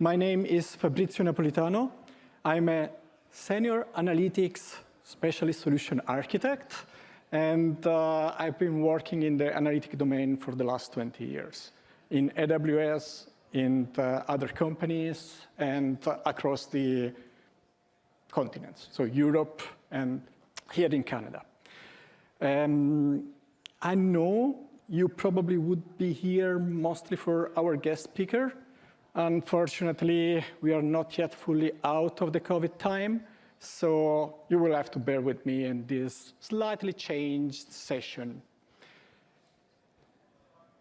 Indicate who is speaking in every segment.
Speaker 1: My name is Fabrizio Napolitano. I'm a senior analytics specialist solution architect, and I've been working in the analytic domain for the last 20 years in AWS, in other companies, and across the continents, so Europe and here in Canada. I know you probably would be here mostly for our guest speaker. Unfortunately, we are not yet fully out of the COVID time, so you will have to bear with me in this slightly changed session.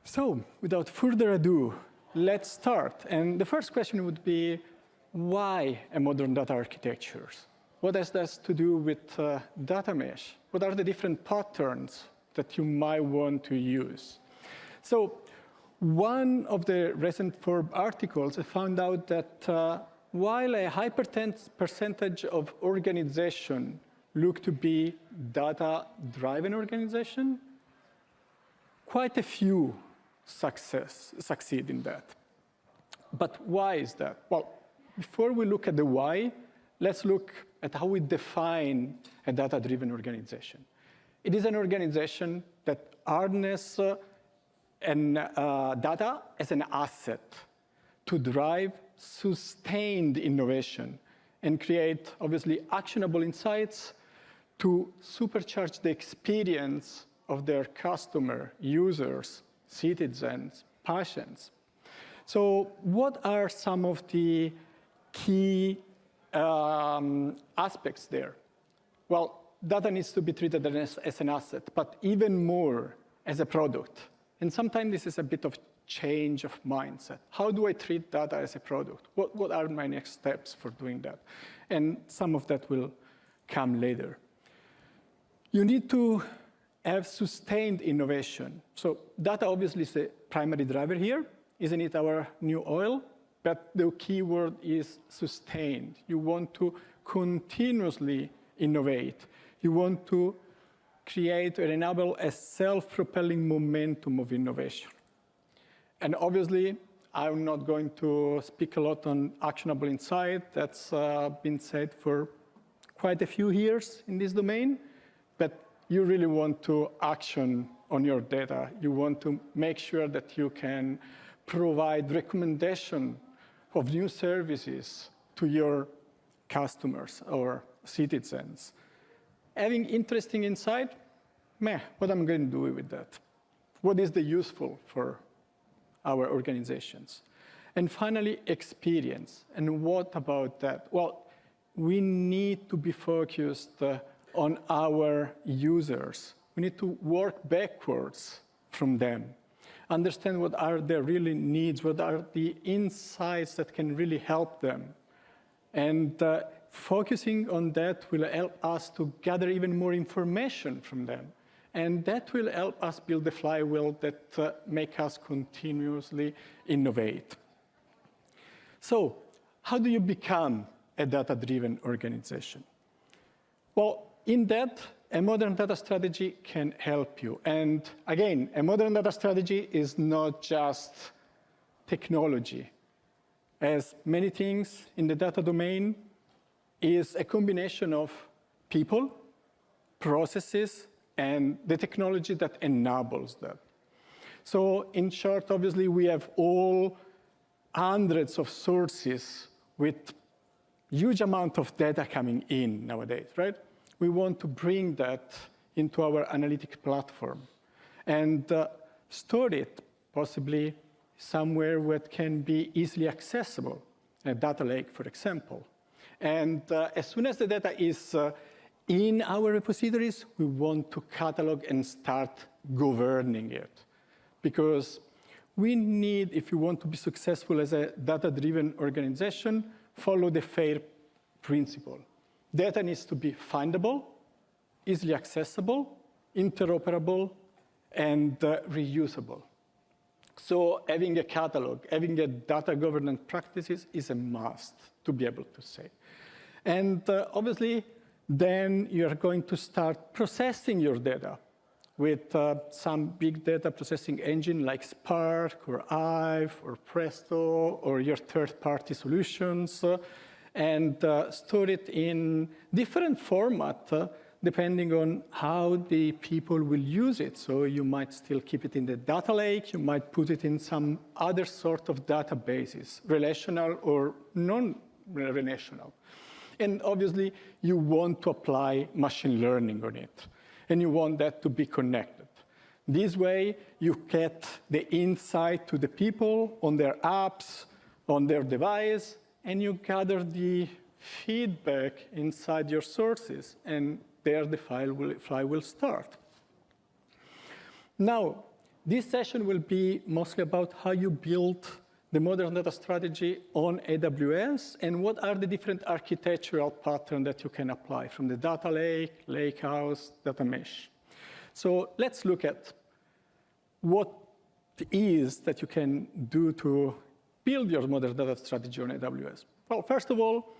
Speaker 1: So, without further ado, let's start. And the first question would be, why a modern data architecture? What has this to do with data mesh? What are the different patterns that you might want to use? So, one of the recent Forbes articles found out that while a high percentage of organizations look to be data-driven organization, quite a few succeed in that. But why is that? Well, before we look at the why, let's look at how we define a data-driven organization. It is an organization that harnesses data as an asset to drive sustained innovation and create, obviously, actionable insights to supercharge the experience of their customer, users, citizens, patients. So what are some of the key aspects there? Well, data needs to be treated as an asset, but even more as a product. And sometimes this is a bit of change of mindset. How do I treat data as a product? What are my next steps for doing that? And some of that will come later. You need to have sustained innovation. So data obviously is the primary driver here. Isn't it our new oil? But the key word is sustained. You want to continuously innovate. You want to create and enable a self-propelling momentum of innovation. And obviously, I'm not going to speak a lot on actionable insight. That's been said for quite a few years in this domain. But you really want to action on your data. You want to make sure that you can provide recommendation of new services to your customers or citizens. Having interesting insight, what am I going to do with that? What is the useful for our organizations? And finally, experience. And what about that? Well, we need to be focused on our users. We need to work backwards from them. Understand what are their really needs, what are the insights that can really help them. And focusing on that will help us to gather even more information from them. And that will help us build the flywheel that make us continuously innovate. So, how do you become a data-driven organization? Well, in that, a modern data strategy can help you. And again, a modern data strategy is not just technology. As many things in the data domain, is a combination of people, processes, and the technology that enables that. So in short, obviously, we have all hundreds of sources with huge amount of data coming in nowadays, right? We want to bring that into our analytic platform and store it possibly somewhere where it can be easily accessible, a data lake, for example. And as soon as the data is in our repositories, we want to catalog and start governing it. Because we need, if you want to be successful as a data-driven organization, follow the FAIR principle. Data needs to be findable, easily accessible, interoperable, and reusable. So having a catalog, having a data governance practices is a must to be able to say. And obviously, then you're going to start processing your data. with some big data processing engine like Spark or Hive or Presto or your third-party solutions, and store it in different format depending on how the people will use it. So you might still keep it in the data lake, you might put it in some other sort of databases, relational or non-relational. And obviously, you want to apply machine learning on it, and you want that to be connected. This way, you get the insight to the people on their apps, on their device, and you gather the feedback inside your sources, and there the fly will start. Now, this session will be mostly about how you build the modern data strategy on AWS and what are the different architectural patterns that you can apply from the data lake, lakehouse, data mesh. So let's look at what it is that you can do to build your modern data strategy on AWS. Well, first of all,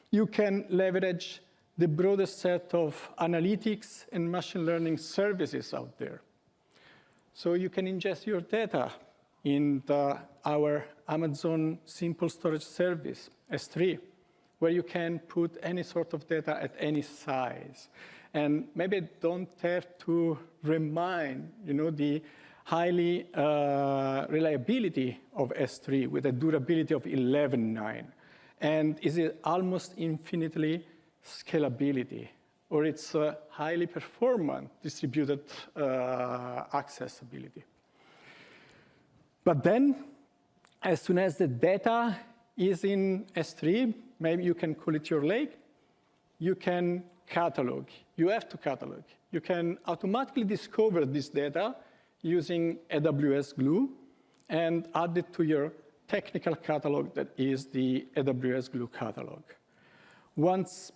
Speaker 1: you can leverage the broadest set of analytics and machine learning services out there. So you can ingest your data in our Amazon Simple Storage Service, S3, where you can put any sort of data at any size. And maybe don't have to remind the highly reliability of S3 with a durability of 11.9. And is it almost infinitely scalability, or it's highly performant distributed accessibility. But then, as soon as the data is in S3, maybe you can call it your lake, you can catalog. You have to catalog. You can automatically discover this data using AWS Glue and add it to your technical catalog that is the AWS Glue catalog. Once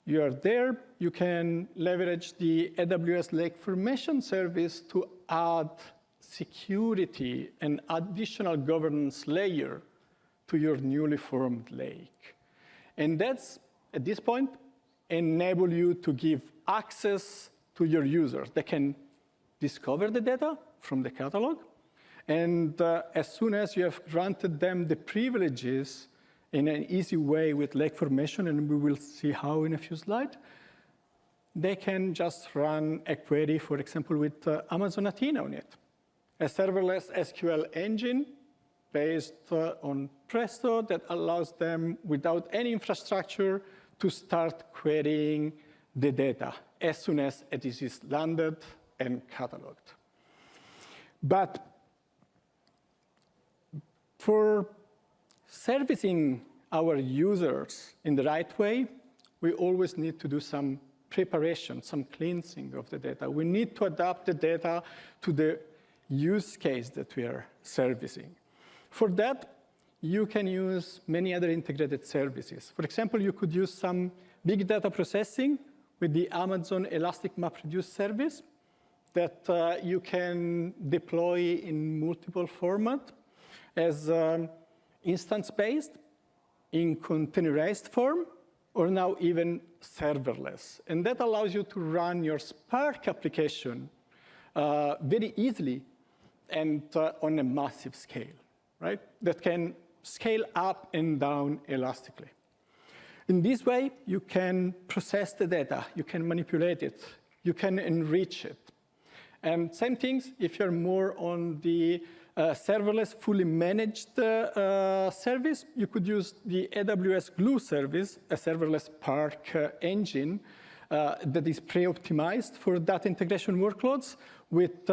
Speaker 1: you are there, you can leverage the AWS Lake Formation service to add security and additional governance layer to your newly formed lake. And that's, at this point, enable you to give access to your users. They can discover the data from the catalog, and as soon as you have granted them the privileges in an easy way with lake formation, and we will see how in a few slides, they can just run a query, for example, with Amazon Athena on it. A serverless SQL engine based on Presto that allows them, without any infrastructure, to start querying the data as soon as it is landed and cataloged. But for servicing our users in the right way, we always need to do some preparation, some cleansing of the data. We need to adapt the data to the use case that we are servicing. For that, you can use many other integrated services. For example, you could use some big data processing with the Amazon Elastic MapReduce service that you can deploy in multiple formats as instance-based, in containerized form, or now even serverless. And that allows you to run your Spark application very easily and on a massive scale, right? That can scale up and down elastically. In this way, you can process the data, you can manipulate it, you can enrich it. And same things if you're more on the serverless, fully managed service, you could use the AWS Glue service, a serverless Spark engine that is pre-optimized for data integration workloads with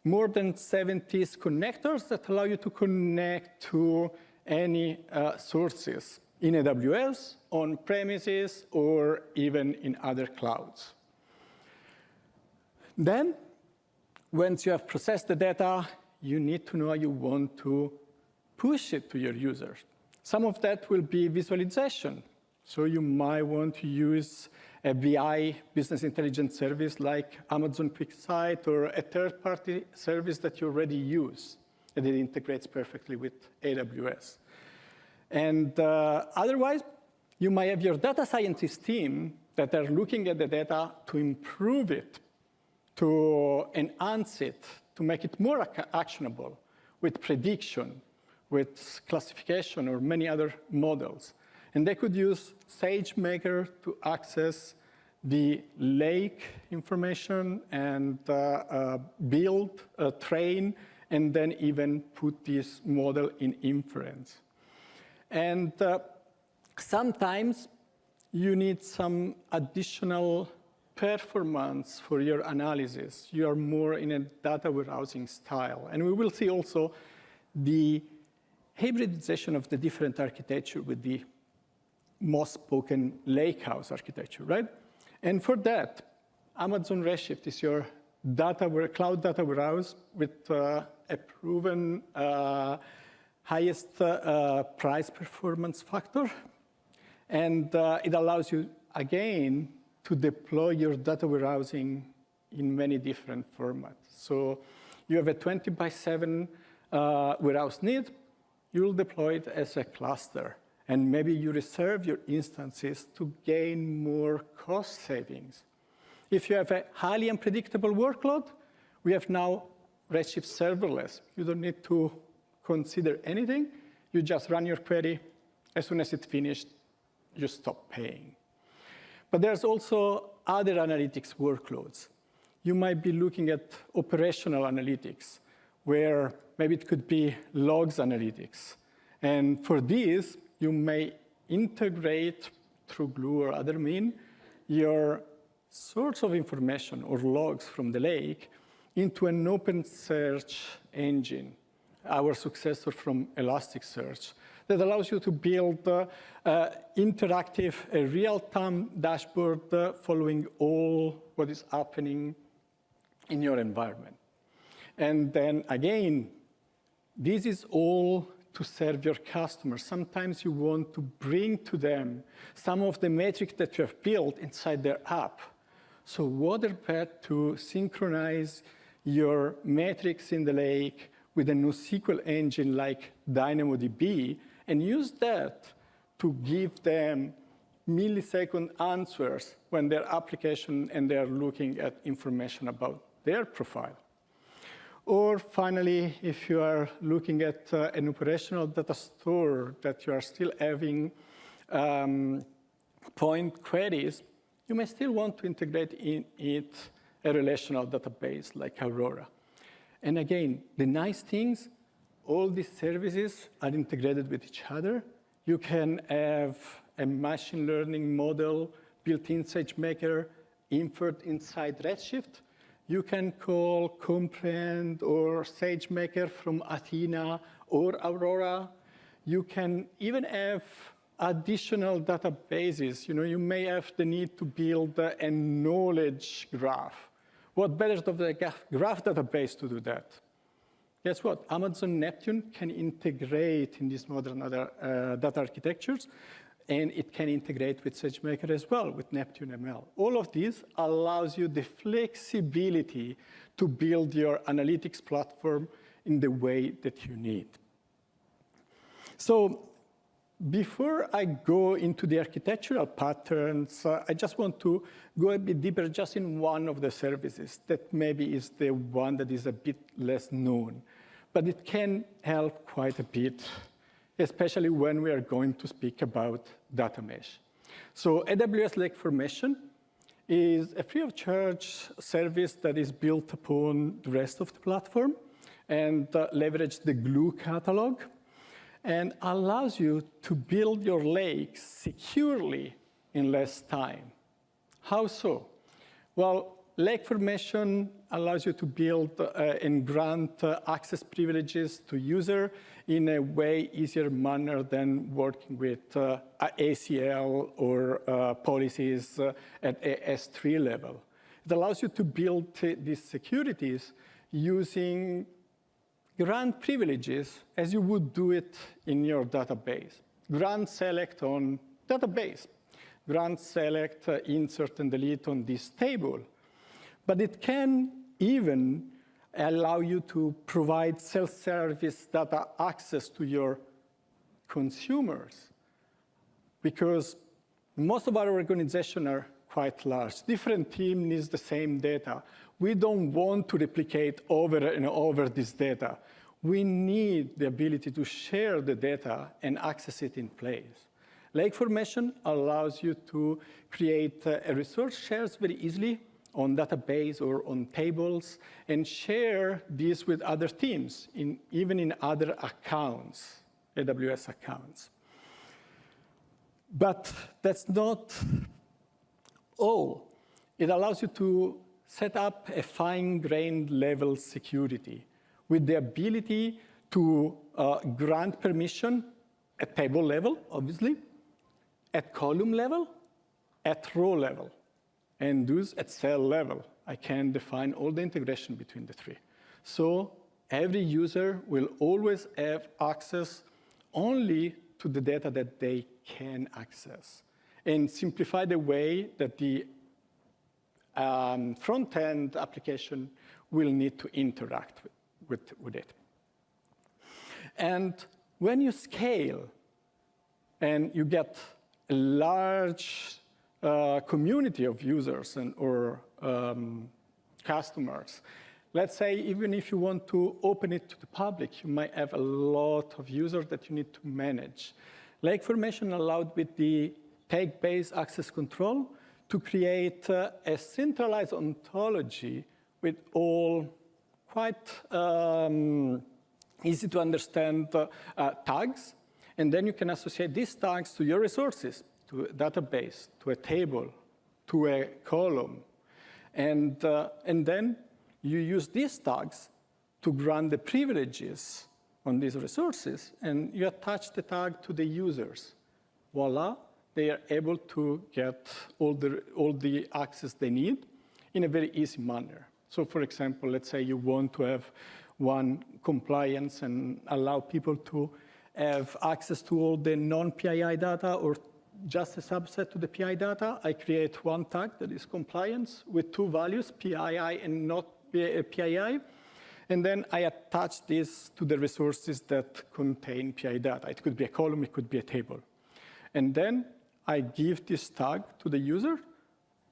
Speaker 1: more than 70 connectors that allow you to connect to any sources in AWS, on premises, or even in other clouds. Then, once you have processed the data, you need to know how you want to push it to your users. Some of that will be visualization. So you might want to use a BI, business intelligence service like Amazon QuickSight, or a third-party service that you already use, and it integrates perfectly with AWS. And otherwise, you might have your data scientist team that are looking at the data to improve it, to enhance it, to make it more actionable with prediction, with classification, or many other models. And they could use SageMaker to access the lake information and build, train, and then even put this model in inference. And sometimes you need some additional performance for your analysis. You are more in a data warehousing style. And we will see also the hybridization of the different architecture with the most spoken lakehouse architecture, right? And for that, Amazon Redshift is your cloud data warehouse with a proven highest price performance factor. And it allows you, again, to deploy your data warehousing in many different formats. So you have a 20/7 warehouse need, you'll deploy it as a cluster. And maybe you reserve your instances to gain more cost savings. If you have a highly unpredictable workload, we have now Redshift serverless. You don't need to consider anything. You just run your query. As soon as it's finished, you stop paying. But there's also other analytics workloads. You might be looking at operational analytics, where maybe it could be logs analytics. And for these, you may integrate through Glue or other means your source of information or logs from the lake into an open search engine, our successor from Elasticsearch, that allows you to build interactive, real-time dashboard following all what is happening in your environment. And then again, this is all to serve your customers. Sometimes you want to bring to them some of the metrics that you have built inside their app. So what better to synchronize your metrics in the lake with a NoSQL engine like DynamoDB and use that to give them millisecond answers when their application and they're looking at information about their profile. Or finally, if you are looking at an operational data store that you are still having point queries, you may still want to integrate in it a relational database like Aurora. And again, the nice things, all these services are integrated with each other. You can have a machine learning model built in SageMaker, inferred inside Redshift. You can call Comprehend or SageMaker from Athena or Aurora. You can even have additional databases. You may have the need to build a knowledge graph. What better than the graph database to do that? Guess what? Amazon Neptune can integrate in these modern data architectures, and it can integrate with SageMaker as well, with Neptune ML. All of this allows you the flexibility to build your analytics platform in the way that you need. So before I go into the architectural patterns, I just want to go a bit deeper just in one of the services that maybe is the one that is a bit less known. But it can help quite a bit, especially when we are going to speak about data mesh. So AWS Lake Formation is a free of charge service that is built upon the rest of the platform and leverage the Glue catalog and allows you to build your lakes securely in less time. How so? Well, Lake Formation allows you to build and grant access privileges to user in a way easier manner than working with ACL or policies at a S3 level. It allows you to build these securities using grant privileges as you would do it in your database. Grant select on database. Grant select, insert, and delete on this table. But it can even allow you to provide self-service data access to your consumers, because most of our organizations are quite large. Different team needs the same data. We don't want to replicate over and over this data. We need the ability to share the data and access it in place. Lake formation allows you to create a resource shares very easily on database or on tables and share this with other teams, even in other accounts, AWS accounts. But that's not all. It allows you to set up a fine-grained level security with the ability to grant permission at table level, obviously, at column level, at row level, and those at cell level. I can define all the integration between the three. So every user will always have access only to the data that they can access, and simplify the way that the front-end application will need to interact with it. And when you scale and you get a large community of users or customers, let's say even if you want to open it to the public, you might have a lot of users that you need to manage. Lake formation allowed with the tag-based access control to create a centralized ontology with all quite easy to understand tags. And then you can associate these tags to your resources, to a database, to a table, to a column. And then you use these tags to grant the privileges on these resources, and you attach the tag to the users. Voila, they are able to get all the access they need in a very easy manner. So for example, let's say you want to have one compliance and allow people to have access to all the non-PII data or just a subset to the PI data. I create one tag that is compliance with two values, PII and not PII. And then I attach this to the resources that contain PI data. It could be a column, it could be a table. And then I give this tag to the user.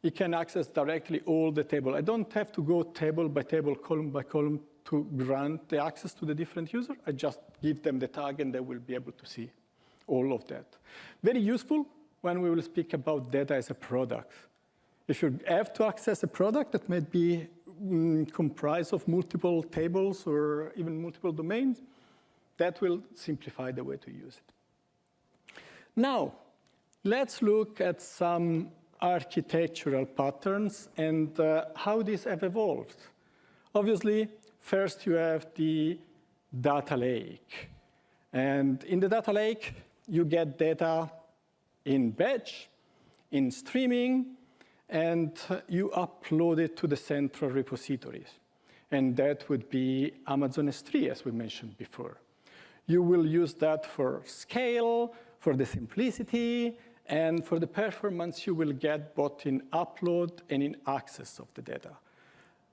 Speaker 1: He can access directly all the table. I don't have to go table by table, column by column to grant the access to the different user. I just give them the tag and they will be able to see all of that. Very useful when we will speak about data as a product. If you have to access a product that might be comprised of multiple tables or even multiple domains, that will simplify the way to use it. Now, let's look at some architectural patterns and how these have evolved. Obviously, first you have the data lake. And in the data lake, you get data in batch, in streaming, and you upload it to the central repositories. And that would be Amazon S3, as we mentioned before. You will use that for scale, for the simplicity, and for the performance you will get both in upload and in access of the data.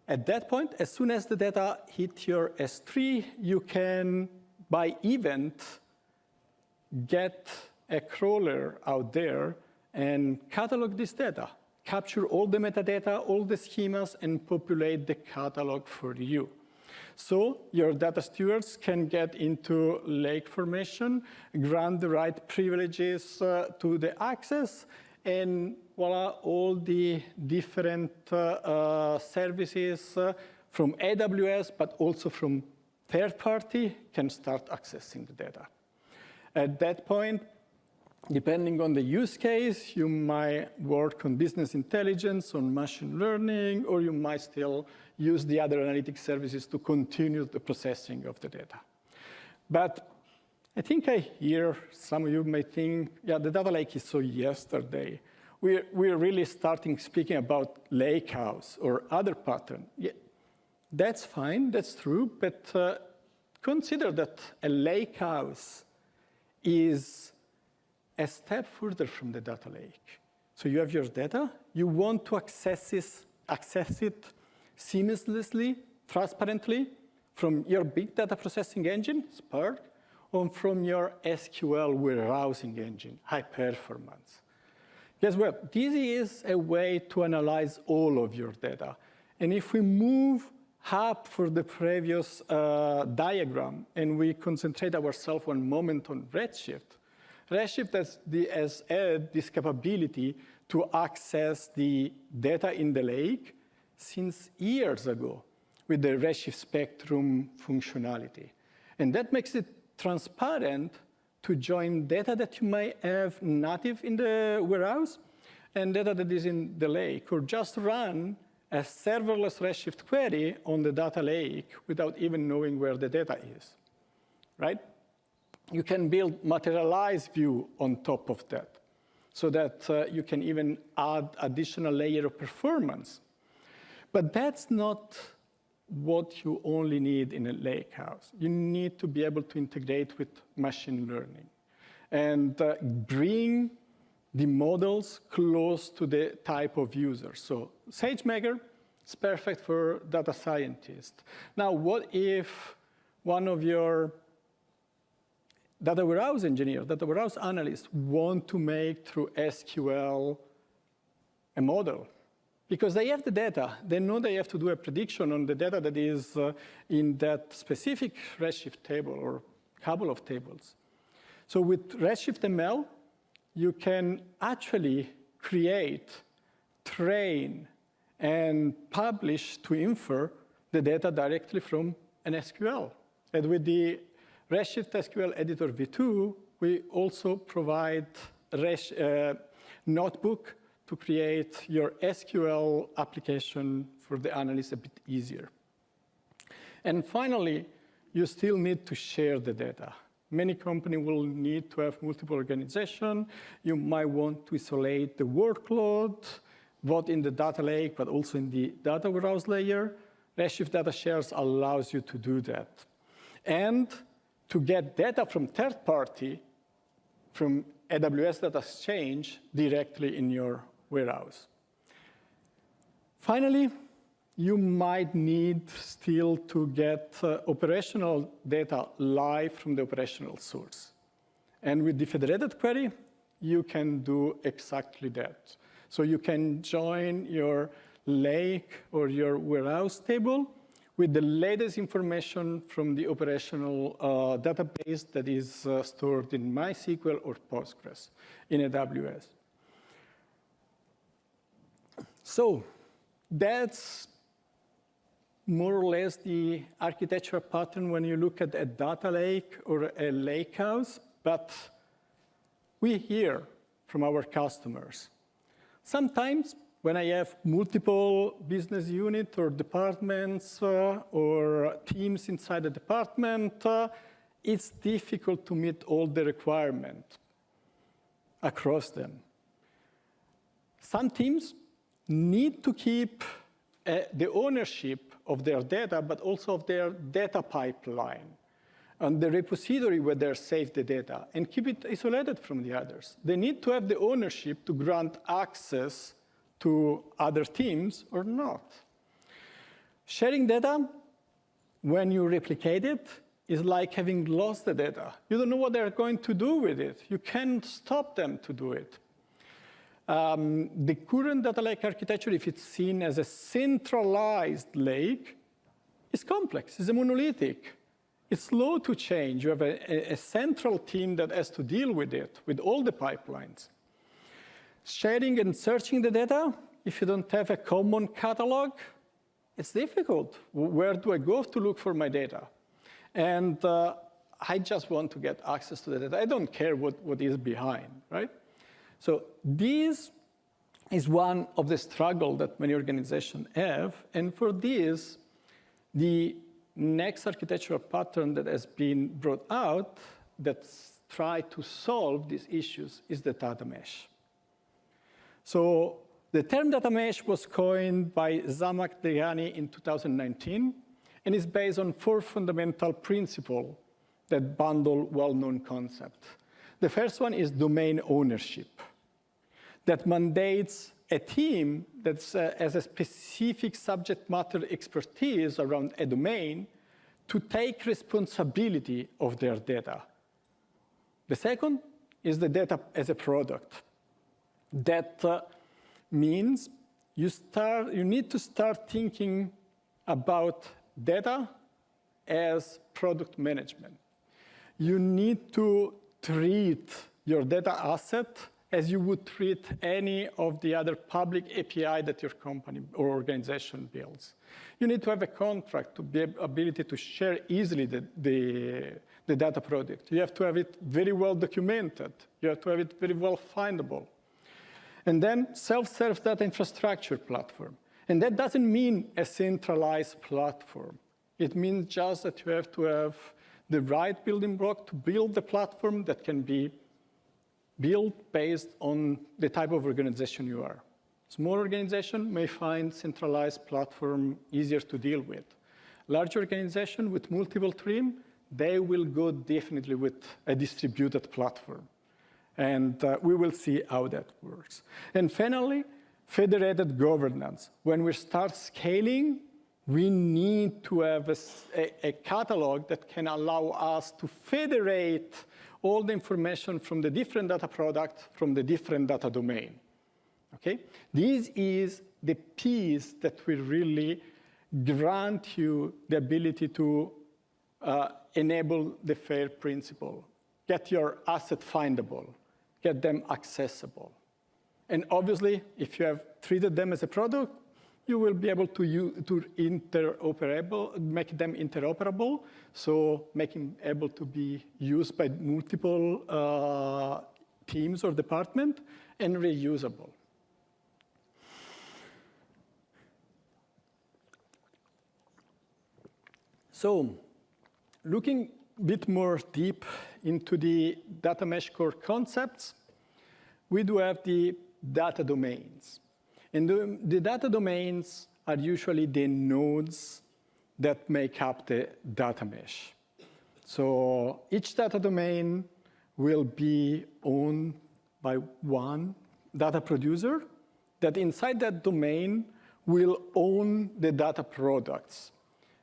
Speaker 1: At that point, as soon as the data hit your S3, you can, by event, get a crawler out there and catalog this data, capture all the metadata, all the schemas, and populate the catalog for you. So your data stewards can get into lake formation, grant the right privileges to the access, and voila, all the different services from AWS, but also from third party, can start accessing the data. At that point, depending on the use case, you might work on business intelligence, on machine learning, or you might still use the other analytic services to continue the processing of the data. But I think I hear some of you may think, yeah, the data lake is so yesterday. We're really starting speaking about lakehouse or other pattern. Yeah, that's fine, that's true, but consider that a lakehouse is a step further from the data lake. So you have your data, you want to access it seamlessly, transparently, from your big data processing engine, Spark, or from your SQL warehousing engine, high performance. Guess what? This is a way to analyze all of your data. And if we move up for the previous diagram and we concentrate ourselves one moment on Redshift, Redshift has added this capability to access the data in the lake since years ago with the Redshift Spectrum functionality. And that makes it transparent to join data that you might have native in the warehouse and data that is in the lake, or just run a serverless Redshift query on the data lake without even knowing where the data is, right? You can build materialized view on top of that so that you can even add additional layer of performance. But that's not what you only need in a lakehouse. You need to be able to integrate with machine learning and bring the models close to the type of user. So SageMaker is perfect for data scientists. Now, what if one of your data warehouse engineers, data warehouse analysts want to make through SQL a model? Because they have the data. They know they have to do a prediction on the data that is in that specific Redshift table or couple of tables. So with Redshift ML, you can actually create, train, and publish to infer the data directly from an SQL. And with the Redshift SQL Editor v2, we also provide a notebook to create your SQL application for the analyst a bit easier. And finally, you still need to share the data. Many companies will need to have multiple organizations. You might want to isolate the workload, both in the data lake, but also in the data warehouse layer. Redshift Data Shares allows you to do that. And to get data from third party, from AWS Data Exchange, directly in your warehouse. Finally, you might need still to get operational data live from the operational source. And with the federated query, you can do exactly that. So you can join your lake or your warehouse table with the latest information from the operational database that is stored in MySQL or Postgres in AWS. So that's more or less the architecture pattern when you look at a data lake or a lakehouse, but we hear from our customers. Sometimes when I have multiple business units or departments or teams inside the department, it's difficult to meet all the requirements across them. Some teams need to keep the ownership of their data, but also of their data pipeline and the repository where they save the data and keep it isolated from the others. They need to have the ownership to grant access to other teams or not. Sharing data, when you replicate it, is like having lost the data. You don't know what they're going to do with it. You can't stop them to do it. The current data lake architecture, if it's seen as a centralized lake, is complex, it's a monolithic. It's slow to change. You have a central team that has to deal with it, with all the pipelines. Sharing and searching the data, if you don't have a common catalog, it's difficult. Where do I go to look for my data? And I just want to get access to the data. I don't care what is behind, right? So this is one of the struggles that many organizations have. And for this, the next architectural pattern that has been brought out that tries to solve these issues is the data mesh. So the term data mesh was coined by Zhamak Dehghani in 2019, and is based on 4 fundamental principles that bundle well-known concepts. The first one is domain ownership, that mandates a team that has a specific subject matter expertise around a domain to take responsibility of their data. The second is the data as a product. That means you need to start thinking about data as product management. You need to treat your data asset as you would treat any of the other public API that your company or organization builds. You need to have a contract to be ability to share easily the data product. You have to have it very well documented. You have to have it very well findable. And then self-serve data infrastructure platform. And that doesn't mean a centralized platform. It means just that you have to have the right building block to build the platform that can be built based on the type of organization you are. Small organization may find centralized platform easier to deal with. Large organization with multiple teams, they will go definitely with a distributed platform. And we will see how that works. And finally, federated governance. When we start scaling, we need to have a catalog that can allow us to federate all the information from the different data products from the different data domain. Okay? This is the piece that will really grant you the ability to enable the FAIR principle. Get your asset findable, get them accessible. And obviously, if you have treated them as a product, you will be able to make them interoperable, so making able to be used by multiple teams or departments, and reusable. So, looking a bit more deep into the data mesh core concepts, we do have the data domains. And the data domains are usually the nodes that make up the data mesh. So each data domain will be owned by one data producer that inside that domain will own the data products.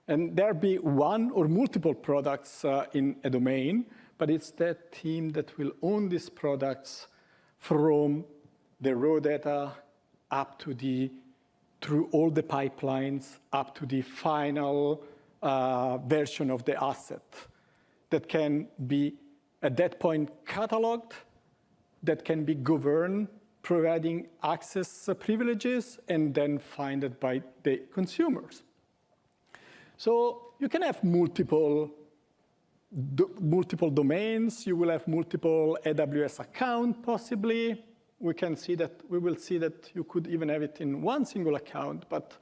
Speaker 1: And there'll be one or multiple products in a domain, but it's that team that will own these products from the raw data up to through all the pipelines, up to the final version of the asset that can be, at that point, cataloged, that can be governed, providing access privileges, and then funded by the consumers. So you can have multiple domains. You will have multiple AWS accounts, possibly. We will see that you could even have it in one single account, but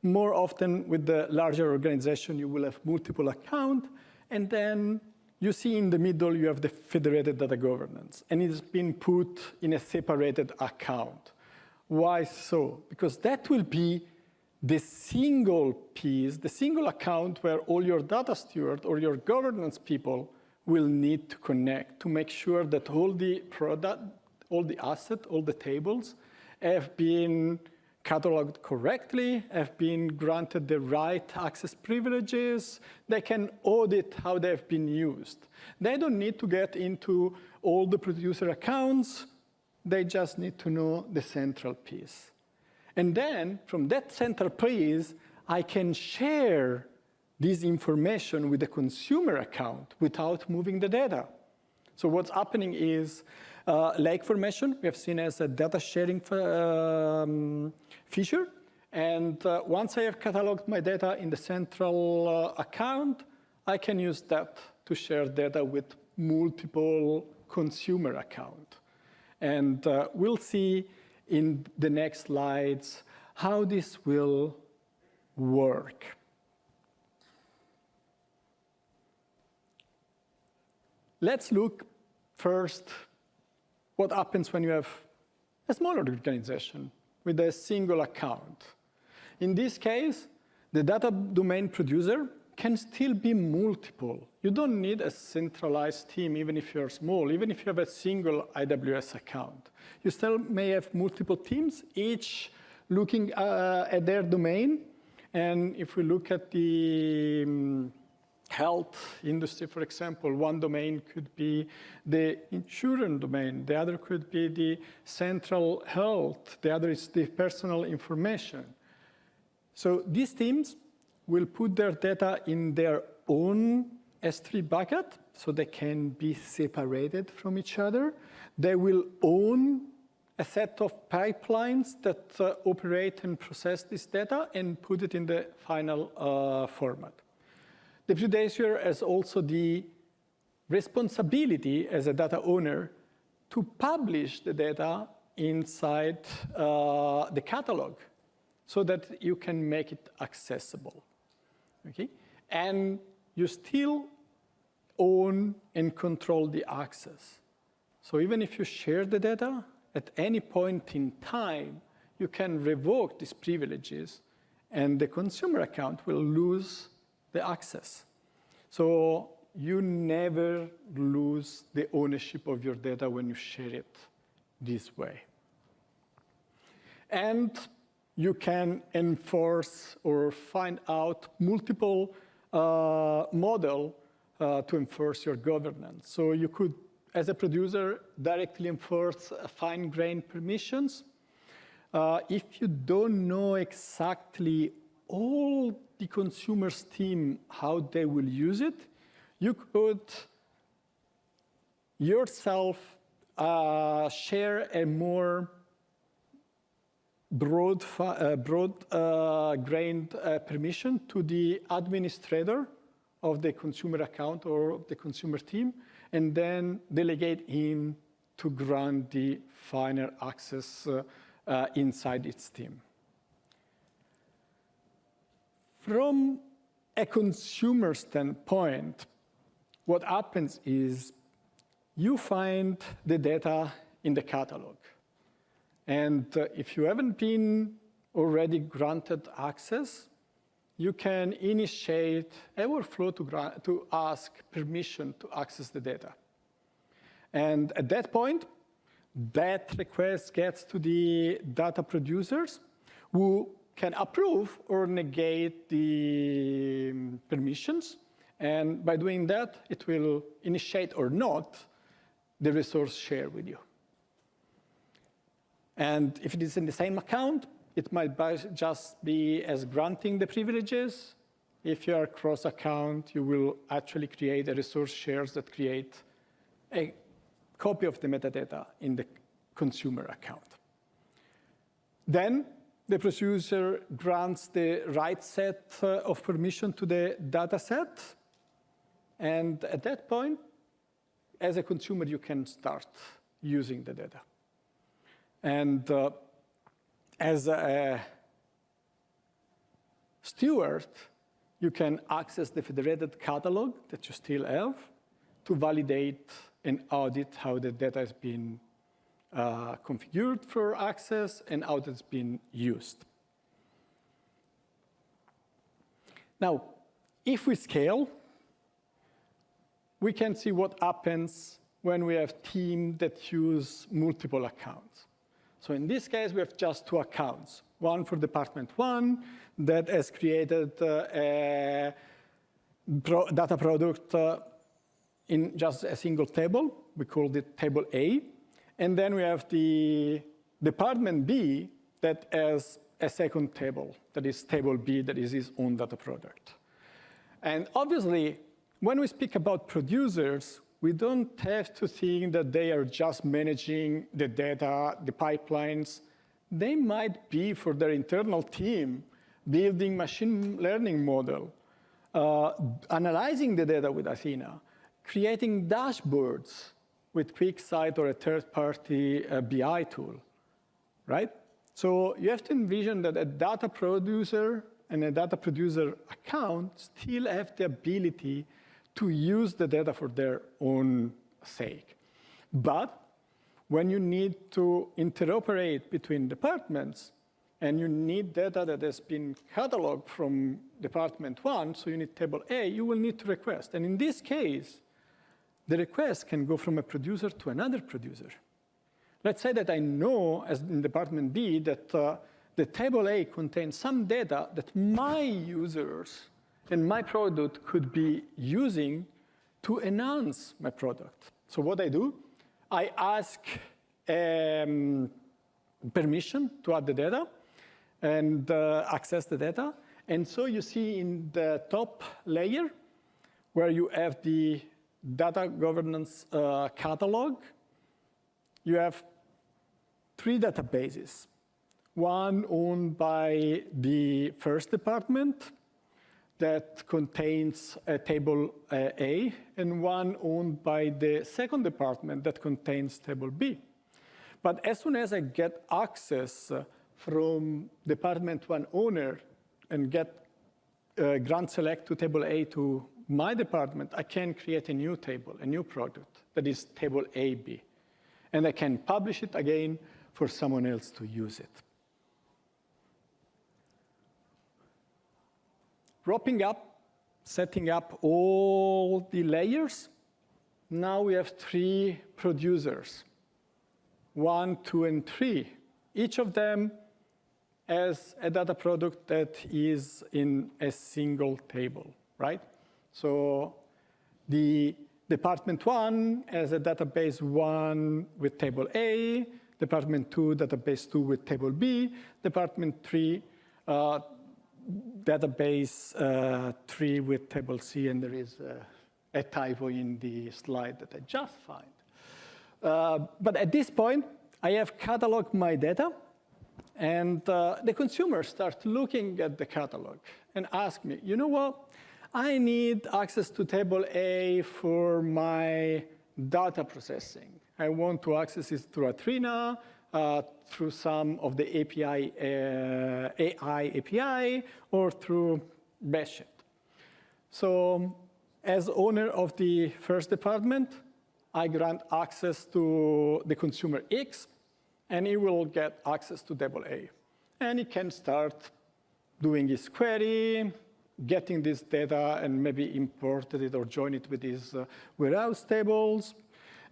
Speaker 1: more often with the larger organization, you will have multiple accounts, and then you see in the middle, you have the federated data governance, and it's been put in a separated account. Why so? Because that will be the single piece, the single account where all your data steward or your governance people will need to connect to make sure that all the product, all the assets, all the tables have been cataloged correctly, have been granted the right access privileges. They can audit how they've been used. They don't need to get into all the producer accounts. They just need to know the central piece. And then, from that central piece, I can share this information with the consumer account without moving the data. So what's happening is, lake formation, we have seen as a data sharing feature. And once I have cataloged my data in the central account, I can use that to share data with multiple consumer accounts. And we'll see in the next slides how this will work. Let's look first what happens when you have a smaller organization with a single account. In this case, the data domain producer can still be multiple. You don't need a centralized team, even if you're small, even if you have a single AWS account. You still may have multiple teams, each looking at their domain. And if we look at the health industry, for example. One domain could be the insurance domain. The other could be the central health. The other is the personal information. So these teams will put their data in their own S3 bucket, so they can be separated from each other. They will own a set of pipelines that operate and process this data and put it in the final format. The producer has also the responsibility as a data owner to publish the data inside the catalog so that you can make it accessible. Okay? And you still own and control the access. So even if you share the data, at any point in time, you can revoke these privileges, and the consumer account will lose the access. So you never lose the ownership of your data when you share it this way. And you can enforce or find out multiple models to enforce your governance. So you could, as a producer, directly enforce fine-grained permissions. If you don't know exactly all the consumer's team, how they will use it, you could yourself share a more broad-grained permission to the administrator of the consumer account or the consumer team, and then delegate him to grant the finer access inside its team. From a consumer standpoint, what happens is you find the data in the catalog. And if you haven't been already granted access, you can initiate a workflow to ask permission to access the data. And at that point, that request gets to the data producers who can approve or negate the permissions. And by doing that, it will initiate or not the resource share with you. And if it is in the same account, it might just be as granting the privileges. If you are cross-account, you will actually create a resource shares that create a copy of the metadata in the consumer account. Then the producer grants the right set of permission to the data set. And at that point, as a consumer, you can start using the data. And as a steward, you can access the federated catalog that you still have to validate and audit how the data has been configured for access and how it's been used. Now, if we scale, we can see what happens when we have teams that use multiple accounts. So in this case, we have just two accounts. One for department one that has created a data product in just a single table. We called it table A. And then we have the department B that has a second table, that is table B, that is its own data product. And obviously, when we speak about producers, we don't have to think that they are just managing the data, the pipelines. They might be, for their internal team, building machine learning model, analyzing the data with Athena, creating dashboards with QuickSight or a third-party BI tool, right? So you have to envision that a data producer and a data producer account still have the ability to use the data for their own sake. But when you need to interoperate between departments, and you need data that has been cataloged from department one, so you need table A, you will need to request. And in this case, the request can go from a producer to another producer. Let's say that I know, as in department B, that the table A contains some data that my users and my product could be using to enhance my product. So what I do, I ask permission to add the data and access the data. And so you see in the top layer where you have the data governance catalog, you have 3 databases. One owned by the first department that contains a table A, and one owned by the second department that contains table B. But as soon as I get access from department 1 owner and get grant select to table A to my department, I can create a new table, a new product that is table AB. And I can publish it again for someone else to use it. Wrapping up, setting up all the layers, now we have 3 producers, 1, 2, and 3. Each of them has a data product that is in a single table, right? So the department 1 has a database 1 with table A, department 2, database 2 with table B, department 3, database 3 with table C, and there is a typo in the slide that I just found. But at this point, I have cataloged my data, and the consumer starts looking at the catalog and ask me, you know what? I need access to table A for my data processing. I want to access it through Athena, through some of the API, AI API, or through Bashet. So as owner of the first department, I grant access to the consumer X, and he will get access to table A. And he can start doing his query, getting this data, and maybe imported it or join it with his warehouse tables.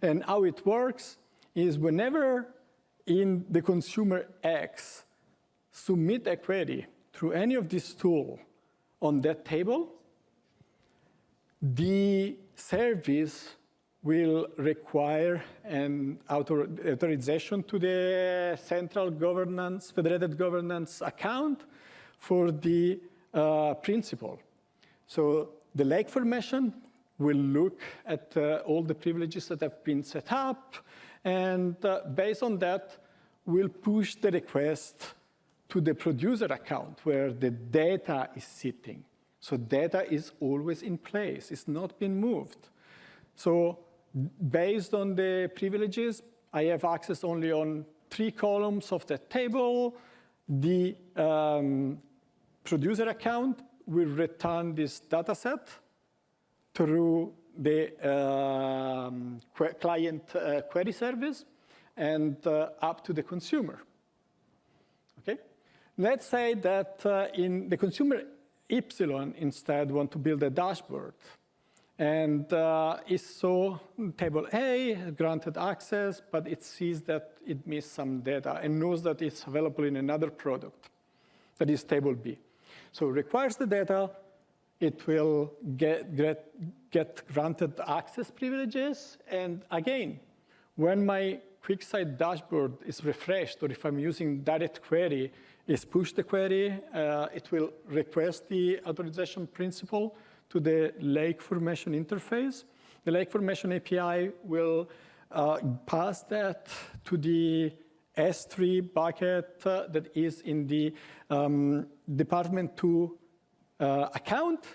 Speaker 1: And how it works is whenever in the consumer X submit a query through any of these tools on that table, the service will require an authorization to the central governance, federated governance account for the principal. So the lake formation will look at all the privileges that have been set up, and based on that, we'll push the request to the producer account where the data is sitting. So data is always in place. It's not been moved. So based on the privileges, I have access only on 3 columns of the table. The producer account will return this data set through the client query service and up to the consumer. Okay? Let's say that in the consumer Epsilon instead want to build a dashboard, and it saw table A, granted access, but it sees that it missed some data and knows that it's available in another product that is table B. So it requires the data. It will get granted access privileges. And again, when my QuickSight dashboard is refreshed, or if I'm using direct query, is push the query, it will request the authorization principal to the lake formation interface. The lake formation API will pass that to the S3 bucket that is in the department 2 account,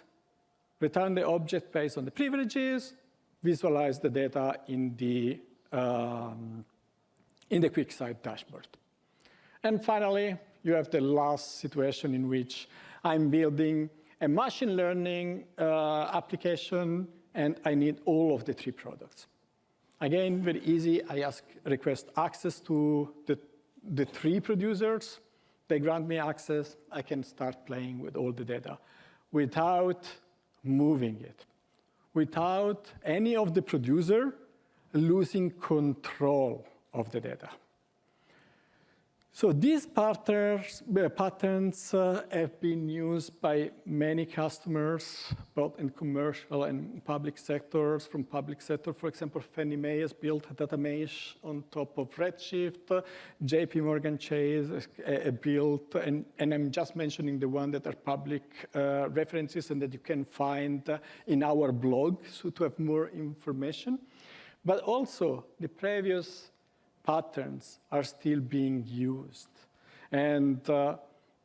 Speaker 1: return the object based on the privileges, visualize the data in the QuickSight dashboard. And finally, you have the last situation in which I'm building a machine learning application, and I need all of the 3 products. Again, very easy. I request access to the 3 producers. They grant me access. I can start playing with all the data without moving it, without any of the producer losing control of the data. So these patterns have been used by many customers, both in commercial and public sectors. From public sector, for example, Fannie Mae has built a data mesh on top of Redshift. JP Morgan Chase built, and I'm just mentioning the one that are public references and that you can find in our blog, so to have more information. But also the previous patterns are still being used. And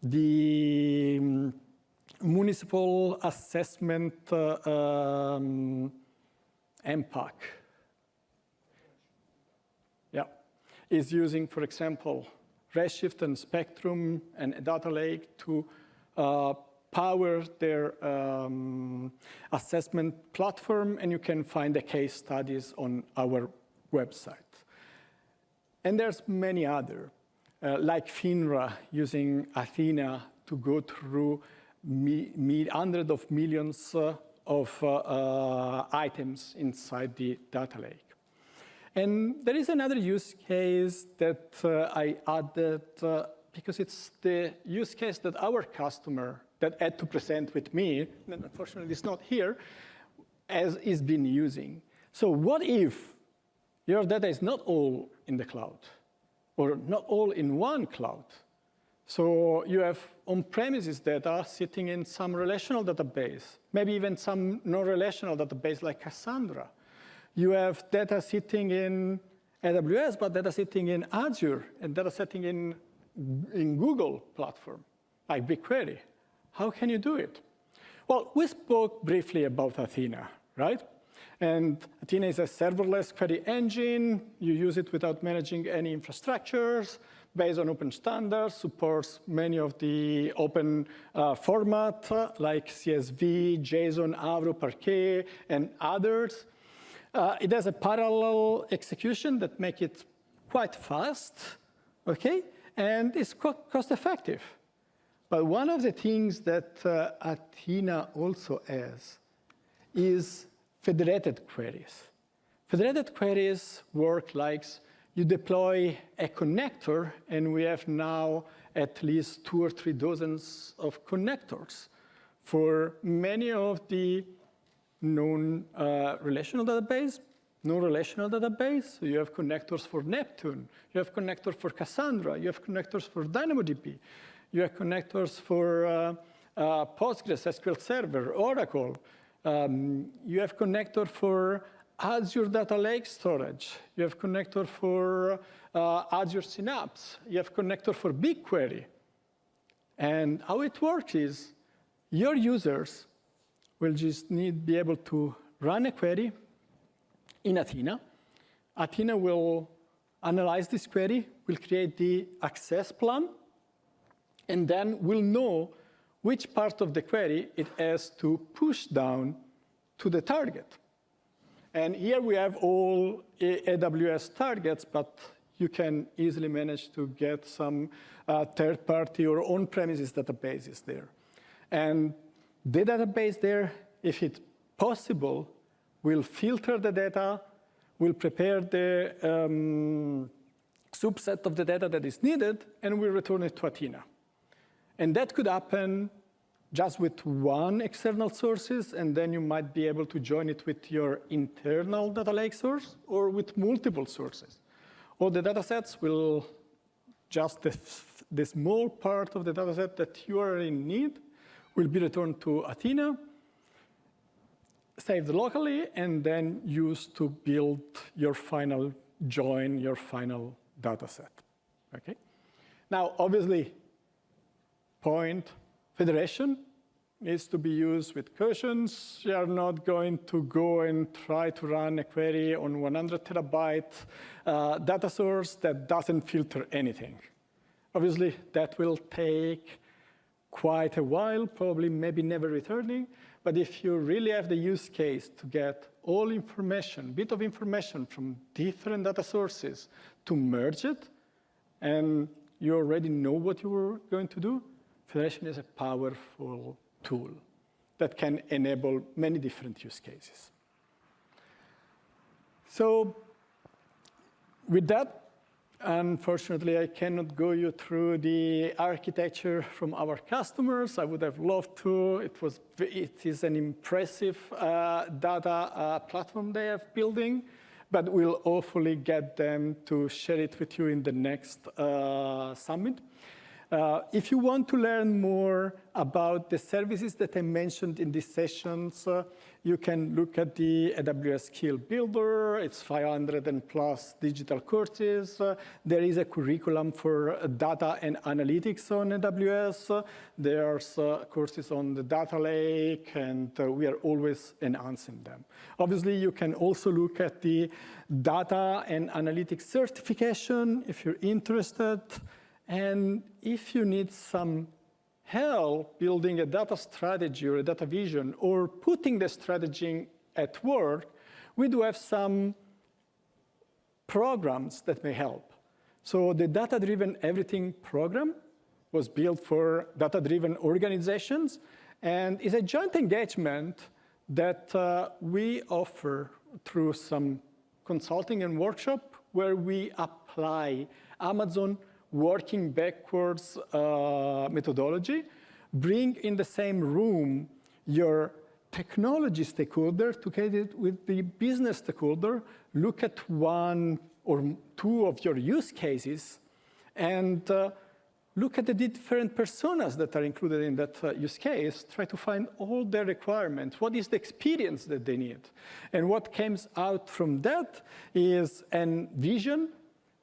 Speaker 1: the municipal assessment MPAC is using, for example, Redshift and Spectrum and a data lake to power their assessment platform, and you can find the case studies on our website. And there's many other, like FINRA using Athena to go through hundreds of millions of items inside the data lake. And there is another use case that I added because it's the use case that our customer that had to present with me, and unfortunately it's not here, as is been using. So what if your data is not all in the cloud, or not all in one cloud? So you have on-premises data sitting in some relational database, maybe even some non-relational database like Cassandra. You have data sitting in AWS, but data sitting in Azure, and data sitting in Google platform, like BigQuery. How can you do it? Well, we spoke briefly about Athena, right? And Athena is a serverless query engine. You use it without managing any infrastructures, based on open standards, supports many of the open format like CSV, JSON, Avro, Parquet, and others. It has a parallel execution that makes it quite fast, okay? And it's cost effective. But one of the things that Athena also has is federated queries. Federated queries work like you deploy a connector, and we have now at least 2 or 3 dozens of connectors for many of the known relational database, non-relational database. So you have connectors for Neptune, you have connectors for Cassandra, you have connectors for DynamoDB, you have connectors for Postgres, SQL Server, Oracle. You have connector for Azure Data Lake storage. You have connector for Azure Synapse. You have connector for BigQuery. And how it works is your users will just be able to run a query in Athena. Athena will analyze this query, will create the access plan, and then will know which part of the query it has to push down to the target. And here we have all AWS targets, but you can easily manage to get some third-party or on-premises databases there. And the database there, if it's possible, will filter the data, will prepare the subset of the data that is needed, and will return it to Athena. And that could happen just with one external sources, and then you might be able to join it with your internal data lake source or with multiple sources. All the data sets will just the small part of the data set that you are in need will be returned to Athena, saved locally, and then used to build your final join, your final data set. Okay? Now, obviously, point federation needs to be used with cautions. You are not going to go and try to run a query on 100 terabyte data source that doesn't filter anything. Obviously, that will take quite a while, probably maybe never returning. But if you really have the use case to get all information, bit of information from different data sources to merge it, and you already know what you were going to do, federation is a powerful tool that can enable many different use cases. So with that, Unfortunately, I cannot go you through the architecture from our customers. I would have loved to. It is an impressive data platform they are building, but we'll hopefully get them to share it with you in the next summit. If you want to learn more about the services that I mentioned in these sessions, you can look at the AWS Skill Builder. It's 500 and plus digital courses. There is a curriculum for data and analytics on AWS. There's courses on the data lake, and we are always enhancing them. Obviously, you can also look at the data and analytics certification if you're interested. And if you need some help building a data strategy or a data vision or putting the strategy at work, we do have some programs that may help. So the Data-Driven Everything program was built for data-driven organizations and is a joint engagement that we offer through some consulting and workshop where we apply Amazon working backwards methodology, bring in the same room your technology stakeholder together with the business stakeholder, look at one or two of your use cases, and look at the different personas that are included in that use case, try to find all their requirements, what is the experience that they need. And what comes out from that is a vision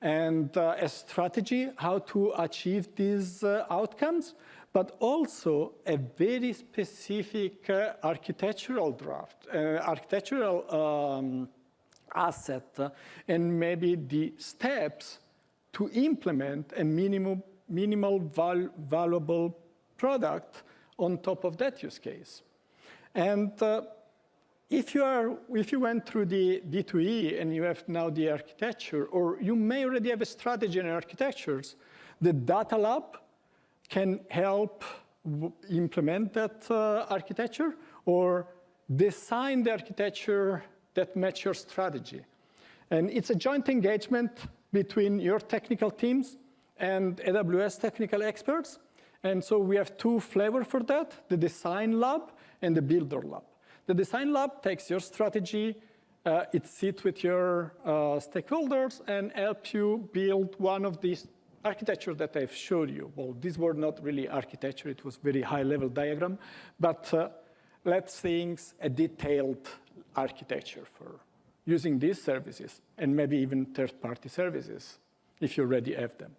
Speaker 1: and a strategy how to achieve these outcomes, but also a very specific architectural draft, architectural asset, and maybe the steps to implement a minimal valuable product on top of that use case. And if you went through the D2E and you have now the architecture, or you may already have a strategy and architectures, the data lab can help implement that architecture or design the architecture that matches your strategy. And it's a joint engagement between your technical teams and AWS technical experts. And so we have two flavors for that, the design lab and the builder lab. The design lab takes your strategy, it sits with your stakeholders and helps you build one of these architecture that I've showed you. Well, these were not really architecture, it was very high-level diagram, but let's think a detailed architecture for using these services and maybe even third-party services if you already have them.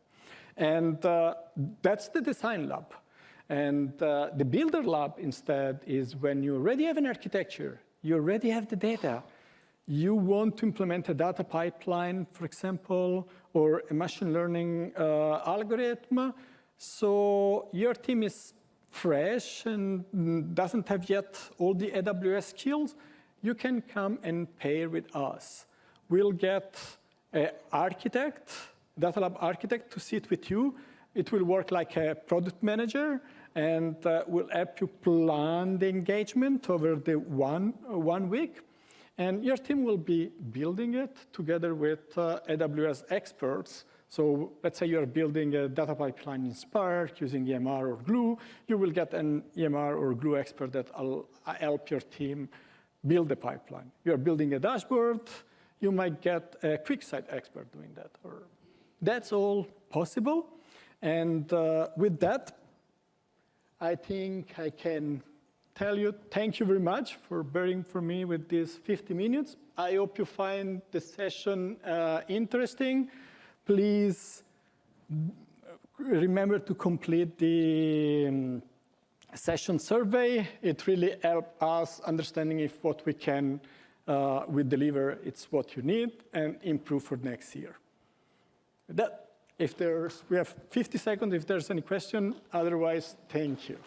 Speaker 1: And that's the design lab. And the builder lab instead is when you already have an architecture, you already have the data, you want to implement a data pipeline, for example, or a machine learning algorithm. So your team is fresh and doesn't have yet all the AWS skills. You can come and pair with us. We'll get an architect, data lab architect, to sit with you. It will work like a product manager and will help you plan the engagement over the one week. And your team will be building it together with AWS experts. So let's say you're building a data pipeline in Spark using EMR or Glue. You will get an EMR or Glue expert that will help your team build the pipeline. You're building a dashboard. You might get a QuickSight expert doing that. That's all possible. And with that, I think I can tell you thank you very much for bearing for me with these 50 minutes. I hope you find the session interesting. Please remember to complete the session survey. It really helps us understanding if what we can we deliver, it's what you need, and improve for next year. With that, we have 50 seconds if there's any question. Otherwise, thank you.